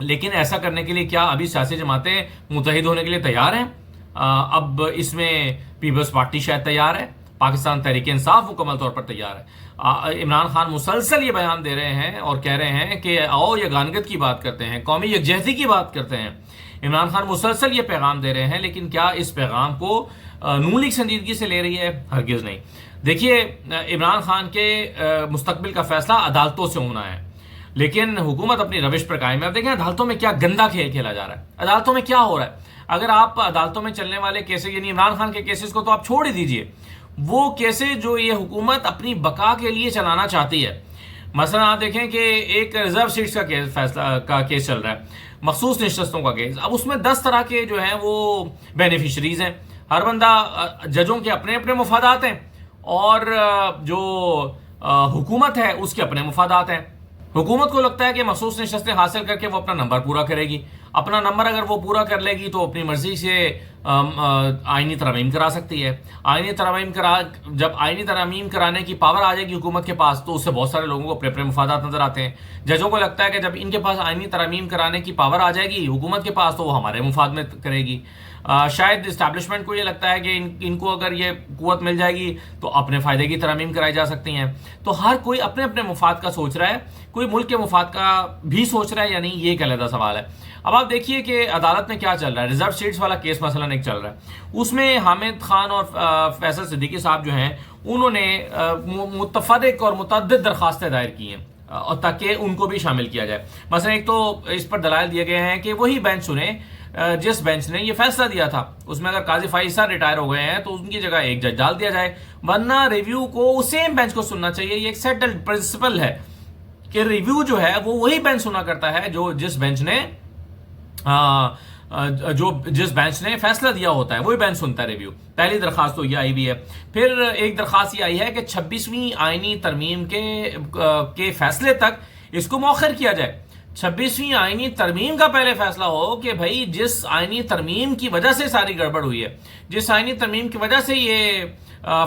لیکن ایسا کرنے کے لیے کیا ابھی سیاسی جماعتیں متحد ہونے کے لیے تیار ہیں؟ اب اس میں پیپلز پارٹی شاید تیار ہے، پاکستان تحریک انصاف مکمل طور پر تیار ہے۔ عمران خان مسلسل یہ بیان دے رہے ہیں اور کہہ رہے ہیں کہ آؤ یگانگت کی بات کرتے ہیں، قومی یکجہتی کی بات کرتے ہیں۔ عمران خان مسلسل یہ پیغام دے رہے ہیں، لیکن کیا اس پیغام کو نون لیگ سنجیدگی سے لے رہی ہے؟ ہرگز نہیں۔ دیکھیے، عمران خان کے مستقبل کا فیصلہ عدالتوں سے ہونا ہے، لیکن حکومت اپنی روش پر قائم ہے۔ اب دیکھیں عدالتوں میں کیا گندا کھیل کھیلا جا رہا ہے، عدالتوں میں کیا ہو رہا ہے۔ اگر آپ عدالتوں میں چلنے والے کیسز یعنی عمران خان کے کیسز کو تو آپ چھوڑ ہی دیجئے، وہ کیسز جو یہ حکومت اپنی بقا کے لیے چلانا چاہتی ہے، مثلا آپ دیکھیں کہ ایک ریزرو سیٹس کا فیصلہ کا کیس چل رہا ہے، مخصوص نشستوں کا کیس۔ اب اس میں 10 طرح کے جو ہیں وہ بینیفیشریز ہیں، ہر بندہ، ججوں کے اپنے اپنے مفادات ہیں اور جو حکومت ہے اس کے اپنے مفادات ہیں۔ حکومت کو لگتا ہے کہ مخصوص نشستیں حاصل کر کے وہ اپنا نمبر پورا کرے گی، اپنا نمبر اگر وہ پورا کر لے گی تو اپنی مرضی سے آئینی ترامیم کرا سکتی ہے۔ جب آئینی ترامیم کرانے کی پاور آ جائے گی حکومت کے پاس تو اس سے بہت سارے لوگوں کو اپنے اپنے مفادات نظر آتے ہیں۔ ججوں کو لگتا ہے کہ جب ان کے پاس آئینی ترامیم کرانے کی پاور آ جائے گی حکومت کے پاس تو وہ ہمارے مفاد میں کرے گی۔ شاید اسٹیبلشمنٹ کو یہ لگتا ہے کہ ان کو اگر یہ قوت مل جائے گی تو اپنے فائدے کی ترامیم کرائی جا سکتی ہیں۔ تو ہر کوئی اپنے اپنے مفاد کا سوچ رہا ہے، کوئی ملک کے مفاد کا بھی سوچ رہا ہے یا نہیں، یہ ایک علیحدہ سوال ہے۔ اب آپ دیکھیے کہ عدالت میں کیا چل رہا ہے۔ ریزرو سیٹس والا کیس مثلا ایک چل رہا ہے، اس میں حامد خان اور فیصل صدیقی صاحب جو ہیں انہوں نے متفرق اور متعدد درخواستیں دائر کی ہیں اور تاکہ ان کو بھی شامل کیا جائے۔ مثلا ایک تو اس پر دلائل دیے گئے ہیں کہ وہی بینچ سنیں جس بینچ نے یہ فیصلہ دیا تھا، اس میں اگر قاضی فائز صاحب ریٹائر ہو گئے ہیں تو ان کی جگہ ایک جج ڈال دیا جائے، ورنہ ریویو کو سیم بینچ کو سننا چاہیے۔ یہ ایک سیٹلڈ پرنسپل ہے کہ ریویو جو ہے وہ وہی بینچ سنا کرتا ہے جس بینچ نے فیصلہ دیا ہوتا ہے، وہی بینچ سنتا ہے ریویو۔ پہلی درخواست تو یہ آئی بھی ہے۔ پھر ایک درخواست یہ آئی ہے کہ 26ویں آئینی ترمیم کے فیصلے تک اس کو مؤخر کیا جائے۔ 26ویں آئینی ترمیم کا پہلے فیصلہ ہو کہ بھائی جس آئینی ترمیم کی وجہ سے ساری گڑبڑ ہوئی ہے، جس آئینی ترمیم کی وجہ سے یہ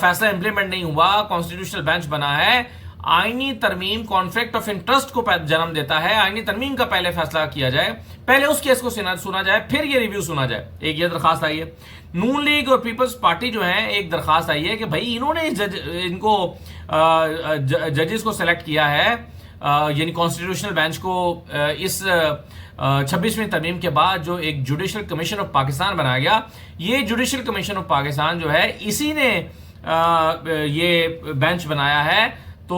فیصلہ امپلیمنٹ نہیں ہوا، کانسٹیٹیوشنل بینچ بنا ہے، آئینی ترمیم کانفلکٹ آف انٹرسٹ کو جنم دیتا ہے، آئینی ترمیم کا پہلے فیصلہ کیا جائے، پہلے اس کیس کو سنا جائے، پھر یہ ریویو سنا جائے۔ ایک یہ درخواست آئی ہے۔ نون لیگ اور پیپلز پارٹی جو ہیں ایک درخواست آئی ہے کہ بھائی انہوں نے ان کو ججز کو سلیکٹ کیا ہے، یعنی کانسٹیٹیوشنل بینچ کو اس 26ویں ترمیم کے بعد جو ایک جوڈیشل کمیشن آف پاکستان بنایا گیا، یہ جوڈیشل کمیشن آف پاکستان جو ہے اسی نے یہ بینچ بنایا ہے، تو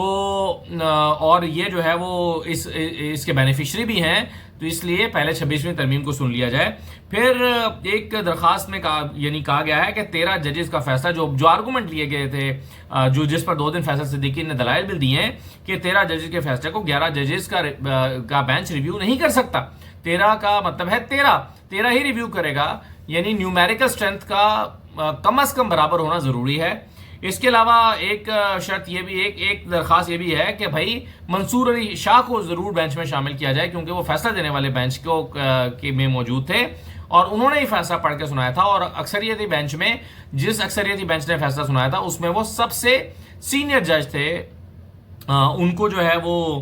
اور یہ جو ہے وہ اس کے بینیفیشری بھی ہیں، تو اس لیے پہلے 26ویں ترمیم کو سن لیا جائے۔ پھر ایک درخواست میں کہا گیا ہے کہ 13 ججز کا فیصلہ جو آرگومنٹ لیے گئے تھے، جس پر 2 دن فیصل صدیقی نے دلائل بھی دیے ہیں کہ 13 ججز کے فیصلے کو 11 ججز کا بینچ ریویو نہیں کر سکتا۔ 13 کا مطلب ہے 13 ہی ریویو کرے گا، یعنی نیومیریکل سٹرینتھ کا کم از کم برابر ہونا ضروری ہے۔ اس کے علاوہ ایک شرط یہ بھی ایک درخواست یہ بھی ہے کہ بھائی منصور علی شاہ کو ضرور بینچ میں شامل کیا جائے، کیونکہ وہ فیصلہ دینے والے بینچ میں موجود تھے اور انہوں نے ہی فیصلہ پڑھ کے سنایا تھا، اور اکثریتی بینچ میں جس اکثریتی بینچ نے فیصلہ سنایا تھا اس میں وہ سب سے سینئر جج تھے، ان کو جو ہے وہ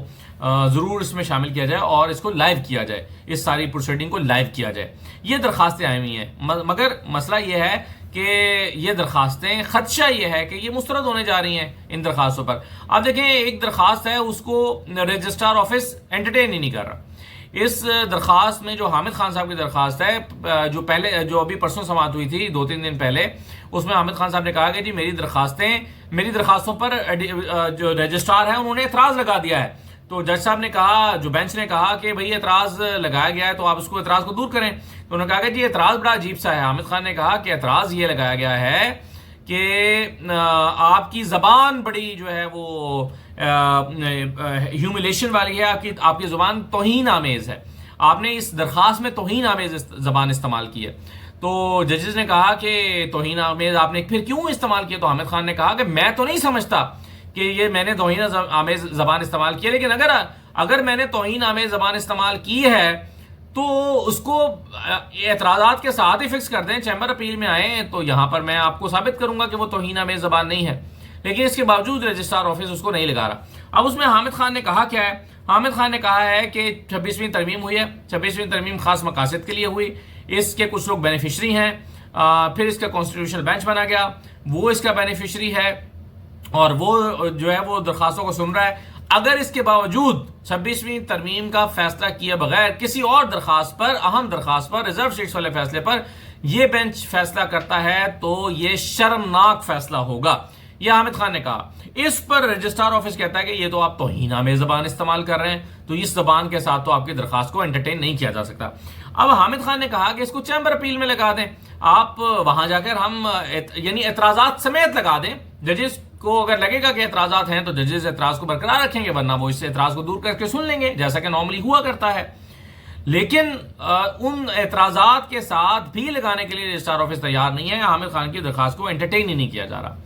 ضرور اس میں شامل کیا جائے اور اس کو لائیو کیا جائے، اس ساری پروسیڈنگ کو لائیو کیا جائے۔ یہ درخواستیں آئی ہوئی ہیں، مگر مسئلہ یہ ہے کہ یہ درخواستیں، خدشہ یہ ہے کہ یہ مسترد ہونے جا رہی ہیں ان درخواستوں پر۔ اب دیکھیں ایک درخواست ہے، اس کو رجسٹرار آفس انٹرٹین ہی نہیں کر رہا۔ اس درخواست میں جو حامد خان صاحب کی درخواست ہے، جو ابھی پرسوں سماعت ہوئی تھی 2-3 دن پہلے، اس میں حامد خان صاحب نے کہا کہ جی میری درخواستوں پر جو رجسٹرار ہیں انہوں نے اعتراض لگا دیا ہے۔ تو جج صاحب نے کہا، جو بینچ نے کہا کہ بھئی اعتراض لگایا گیا ہے تو آپ اس کو اعتراض کو دور کریں۔ تو انہوں نے کہا کہ جی اعتراض بڑا عجیب سا ہے۔ حامد خان نے کہا کہ اعتراض یہ لگایا گیا ہے کہ آپ کی زبان بڑی جو ہے وہ ہیوملیشن والی ہے، آپ کی زبان توہین آمیز ہے، آپ نے اس درخواست میں توہین آمیز زبان استعمال کی ہے۔ تو ججز نے کہا کہ توہین آمیز آپ نے پھر کیوں استعمال کیا؟ تو حامد خان نے کہا کہ میں تو نہیں سمجھتا کہ یہ میں نے توہین آمیز زبان استعمال کی ہے، لیکن اگر میں نے توہین آمیز زبان استعمال کی ہے تو اس کو اعتراضات کے ساتھ ہی فکس کر دیں، چیمبر اپیل میں آئیں تو یہاں پر میں آپ کو ثابت کروں گا کہ وہ توہین آمیز زبان نہیں ہے، لیکن اس کے باوجود رجسٹرار آفس اس کو نہیں لگا رہا۔ اب اس میں حامد خان نے کہا کیا ہے؟ حامد خان نے کہا ہے کہ 26ویں ترمیم ہوئی ہے، 26ویں ترمیم خاص مقاصد کے لیے ہوئی، اس کے کچھ لوگ بینیفیشری ہیں، پھر اس کا کانسٹیٹیوشنل بینچ بنا گیا، وہ اس کا بینیفیشری ہے اور وہ جو ہے وہ درخواستوں کو سن رہا ہے۔ اگر اس کے باوجود 26ویں ترمیم کا فیصلہ کیے بغیر کسی اور درخواست پر، اہم درخواست پر، ریزرو سیٹس والے فیصلے پر یہ بینچ فیصلہ کرتا ہے تو یہ شرمناک فیصلہ ہوگا، یہ حامد خان نے کہا۔ اس پر رجسٹرار آفس کہتا ہے کہ یہ تو آپ توہین آمیز زبان استعمال کر رہے ہیں، تو اس زبان کے ساتھ تو آپ کی درخواست کو انٹرٹین نہیں کیا جا سکتا۔ اب حامد خان نے کہا کہ اس کو چیمبر اپیل میں لگا دیں، آپ وہاں جا کر ہم یعنی اعتراضات سمیت لگا دیں، ججز کو اگر لگے گا کہ اعتراضات ہیں تو ججز اعتراض کو برقرار رکھیں گے، ورنہ وہ اس اعتراض کو دور کر کے سن لیں گے، جیسا کہ نارملی ہوا کرتا ہے۔ لیکن ان اعتراضات کے ساتھ بھی لگانے کے لیے رجسٹرار آفس تیار نہیں ہے، حامد خان کی درخواست کو انٹرٹین ہی نہیں کیا جا رہا۔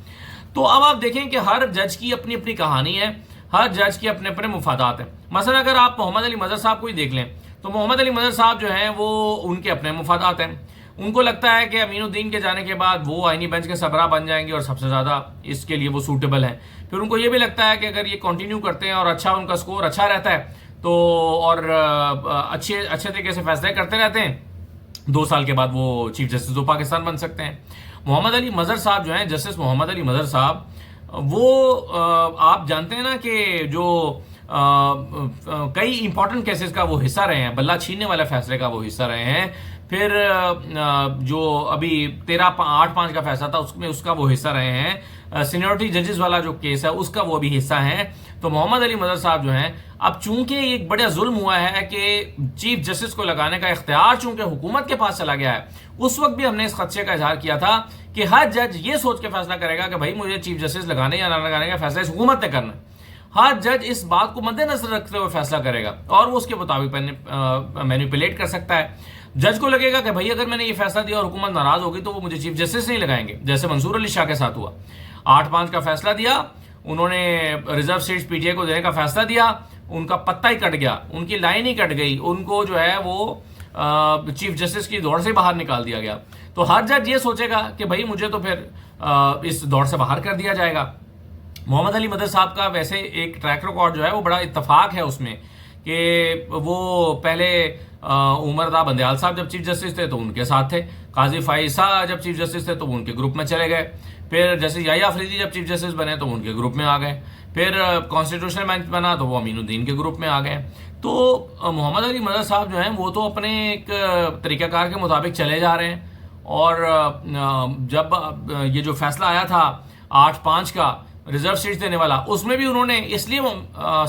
تو اب آپ دیکھیں کہ ہر جج کی اپنی اپنی کہانی ہے، ہر جج کے اپنے اپنے مفادات ہیں۔ مثلا اگر آپ محمد علی مظہر صاحب کو ہی دیکھ لیں تو محمد علی مظہر صاحب جو ہیں وہ ان کے اپنے مفادات ہیں، ان کو لگتا ہے کہ امین الدین کے جانے کے بعد وہ آئینی بینچ کے سربراہ بن جائیں گے اور سب سے زیادہ اس کے لیے وہ سوٹیبل ہیں۔ پھر ان کو یہ بھی لگتا ہے کہ اگر یہ کنٹینیو کرتے ہیں اور اچھا ان کا سکور اچھا رہتا ہے تو اور اچھے طریقے سے فیصلے کرتے رہتے ہیں، 2 سال کے بعد وہ چیف جسٹس آف پاکستان بن سکتے ہیں۔ محمد علی مظہر صاحب جو ہیں، جسٹس محمد علی مظہر صاحب، وہ آپ جانتے ہیں نا کہ جو کئی امپورٹنٹ کیسز کا وہ حصہ رہے ہیں، بلہ چھیننے والے فیصلے کا وہ حصہ رہے ہیں، پھر جو ابھی 13-8-5 کا فیصلہ تھا اس کا وہ حصہ رہے ہیں، سینیورٹی ججز والا جو کیس ہے اس کا وہ بھی حصہ ہیں۔ تو محمد علی مظہر صاحب جو ہیں، اب چونکہ ایک بڑا ظلم ہوا ہے کہ چیف جسٹس کو لگانے کا اختیار چونکہ حکومت کے پاس چلا گیا ہے، اس وقت بھی ہم نے اس خدشے کا اظہار کیا تھا کہ ہر جج یہ سوچ کے فیصلہ کرے گا کہ بھائی مجھے چیف جسٹس لگانے یا نہ لگانے کا فیصلہ اس حکومت نے کرنا ہے۔ ہر جج اس بات کو مد نظر رکھتے ہوئے فیصلہ کرے گا اور وہ اس کے مطابق مینیپولیٹ کر سکتا ہے۔ جج کو لگے گا کہ بھائی اگر میں نے یہ فیصلہ دیا اور حکومت ناراض ہوگی تو وہ مجھے چیف جسٹس نہیں لگائیں گے، جیسے منصور علی شاہ کے ساتھ ہوا۔ 8-5 کا فیصلہ دیا، انہوں نے ریزرو سیٹس پی ٹی آئی کو دینے کا فیصلہ دیا، ان کا پتہ ہی کٹ گیا، ان کی لائن ہی کٹ گئی، ان کو جو ہے وہ چیف جسٹس کی دوڑ سے باہر نکال دیا گیا۔ تو ہر جج یہ سوچے گا کہ بھائی مجھے تو پھر اس دوڑ سے باہر کر دیا جائے گا۔ محمد علی مظہر صاحب کا ویسے ایک ٹریک ریکارڈ جو ہے وہ بڑا اتفاق ہے اس میں کہ وہ پہلے عمر رضا بندیال صاحب جب چیف جسٹس تھے تو ان کے ساتھ تھے، قاضی فائزہ جب چیف جسٹس تھے تو وہ ان کے گروپ میں چلے گئے، پھر جیسے یحییٰ افریدی جب چیف جسٹس بنے تو وہ ان کے گروپ میں آ گئے، پھر کانسٹیٹیوشنل بینچ بنا تو وہ امین الدین کے گروپ میں آ گئے۔ تو محمد علی مظہر صاحب جو ہیں وہ تو اپنے ایک طریقہ کار کے مطابق چلے جا رہے ہیں، اور جب یہ جو فیصلہ آیا تھا 8-5 کا ریزرو سیٹس دینے والا، اس میں بھی انہوں نے اس لیے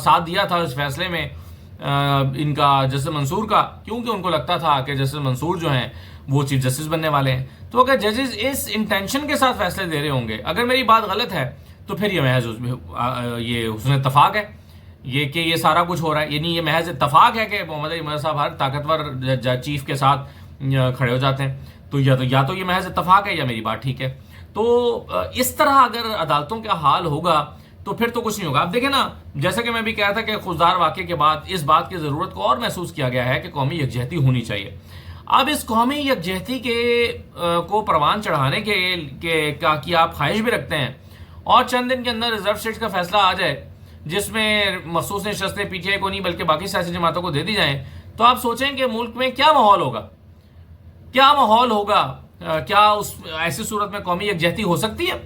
ساتھ دیا تھا اس فیصلے میں ان کا جسٹس منصور کا، کیونکہ ان کو لگتا تھا کہ جسٹس منصور جو ہیں وہ چیف جسٹس بننے والے ہیں۔ تو اگر ججز اس انٹینشن کے ساتھ فیصلے دے رہے ہوں گے، اگر میری بات غلط ہے تو پھر یہ محض یہ حسن اتفاق ہے، یہ کہ یہ سارا کچھ ہو رہا ہے، یعنی یہ محض اتفاق ہے کہ محمد علی مظہر صاحب ہر طاقتور جج چیف کے ساتھ کھڑے ہو جاتے ہیں۔ تو یا تو یہ محض اتفاق ہے یا میری بات ٹھیک ہے۔ تو اس طرح اگر عدالتوں کا حال ہوگا تو پھر تو کچھ نہیں ہوگا۔ اب دیکھیں نا، جیسا کہ میں بھی کہا تھا کہ خضدار واقعے کے بعد اس بات کی ضرورت کو اور محسوس کیا گیا ہے کہ قومی یکجہتی ہونی چاہیے۔ اب اس قومی یکجہتی کو پروان چڑھانے کی آپ خواہش بھی رکھتے ہیں اور چند دن کے اندر ریزرو سیٹس کا فیصلہ آ جائے جس میں مخصوص نشستیں پی ٹی آئی کو نہیں بلکہ باقی سیاسی جماعتوں کو دے دی جائیں، تو آپ سوچیں کہ ملک میں کیا ماحول ہوگا، کیا ماحول ہوگا؟ کیا ایسی صورت میں قومی یکجہتی ہو سکتی ہے؟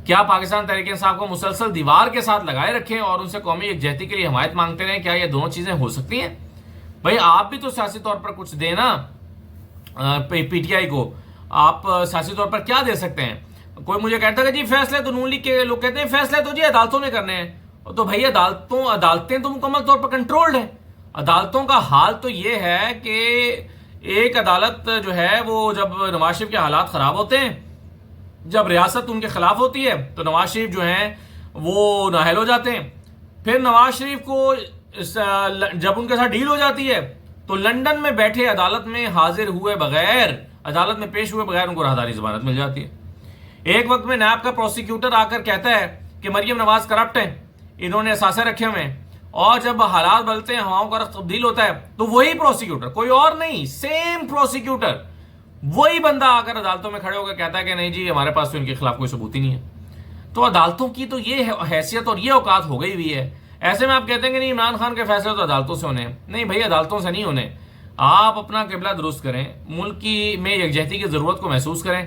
کیا پاکستان تحریک انصاف کو مسلسل دیوار کے ساتھ لگائے رکھیں اور ان سے قومی یکجہتی کے لیے حمایت مانگتے رہیں؟ کیا یہ دونوں چیزیں ہو سکتی ہیں؟ بھائی آپ بھی تو سیاسی طور پر کچھ دیں نا پی ٹی آئی کو، آپ سیاسی طور پر کیا دے سکتے ہیں؟ کوئی مجھے کہتا ہے کہ جی فیصلے تو نون لیگ کے لوگ کہتے ہیں فیصلے تو جی عدالتوں نے کرنے ہیں، تو بھائی عدالتیں تو مکمل طور پر کنٹرولڈ ہیں۔ عدالتوں کا حال تو یہ ہے کہ ایک عدالت جو ہے وہ جب نواز شریف کے حالات خراب ہوتے ہیں، جب ریاست ان کے خلاف ہوتی ہے تو نواز شریف جو ہیں وہ نااہل ہو جاتے ہیں، پھر نواز شریف کو جب ان کے ساتھ ڈیل ہو جاتی ہے تو لندن میں بیٹھے عدالت میں حاضر ہوئے بغیر، عدالت میں پیش ہوئے بغیر ان کو راہداری ضمانت مل جاتی ہے۔ ایک وقت میں نیب کا پروسیکیوٹر آ کر کہتا ہے کہ مریم نواز کرپٹ ہیں، انہوں نے اثاثے رکھے ہوئے ہیں، اور جب حالات بدلتے ہیں، ہواؤں کا رخ تبدیل ہوتا ہے تو وہی پروسیکیوٹر، کوئی اور نہیں، سیم پروسیکیوٹر، وہی بندہ آ کر عدالتوں میں کھڑے ہو کر کہتا ہے کہ نہیں جی ہمارے پاس تو ان کے خلاف کوئی ثبوت ہی نہیں ہے۔ تو عدالتوں کی تو یہ حیثیت اور یہ اوقات ہو گئی ہوئی ہے. ایسے میں آپ کہتے ہیں کہ نہیں عمران خان کے فیصلے تو عدالتوں سے ہونے ہیں. نہیں بھائی، عدالتوں سے نہیں ہونے. آپ اپنا قبلہ درست کریں، ملک کی میں یکجہتی کی ضرورت کو محسوس کریں.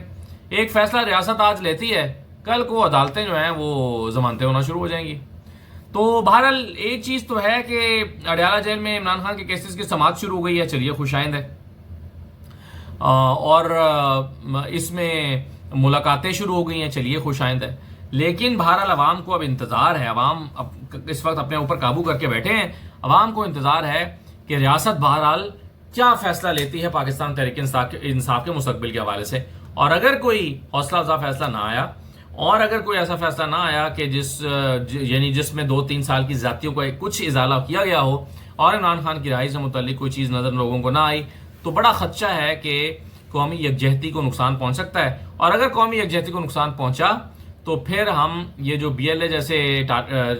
ایک فیصلہ ریاست آج لیتی ہے، کل کو عدالتیں جو ہیں وہ ضمانتیں ہونا شروع ہو جائیں گی. تو بہرحال ایک چیز تو ہے کہ اڈیالہ جیل میں عمران خان کے کیسز کی سماعت شروع ہو گئی ہے، چلیے خوش آئند ہے. اور اس میں ملاقاتیں شروع ہو گئی ہیں، چلیے خوش آئند ہے. لیکن بہرحال عوام کو اب انتظار ہے، عوام اس وقت اپنے اوپر قابو کر کے بیٹھے ہیں. عوام کو انتظار ہے کہ ریاست بہرحال کیا فیصلہ لیتی ہے پاکستان تحریک انصاف کے مستقبل کے حوالے سے. اور اگر کوئی حوصلہ افزا فیصلہ نہ آیا، اور اگر کوئی ایسا فیصلہ نہ آیا کہ جس میں 2-3 سال کی زیادتیوں کا کچھ ازالہ کیا گیا ہو، اور عمران خان کی رہائی سے متعلق کوئی چیز نظر لوگوں کو نہ آئی، تو بڑا خدشہ ہے کہ قومی یکجہتی کو نقصان پہنچ سکتا ہے. اور اگر قومی یکجہتی کو نقصان پہنچا تو پھر ہم یہ جو BLA جیسے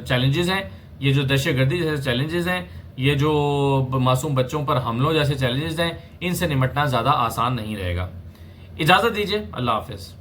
چیلنجز ہیں، یہ جو دہشت گردی جیسے چیلنجز ہیں، یہ جو معصوم بچوں پر حملوں جیسے چیلنجز ہیں، ان سے نمٹنا زیادہ آسان نہیں رہے گا. اجازت دیجیے، اللہ حافظ.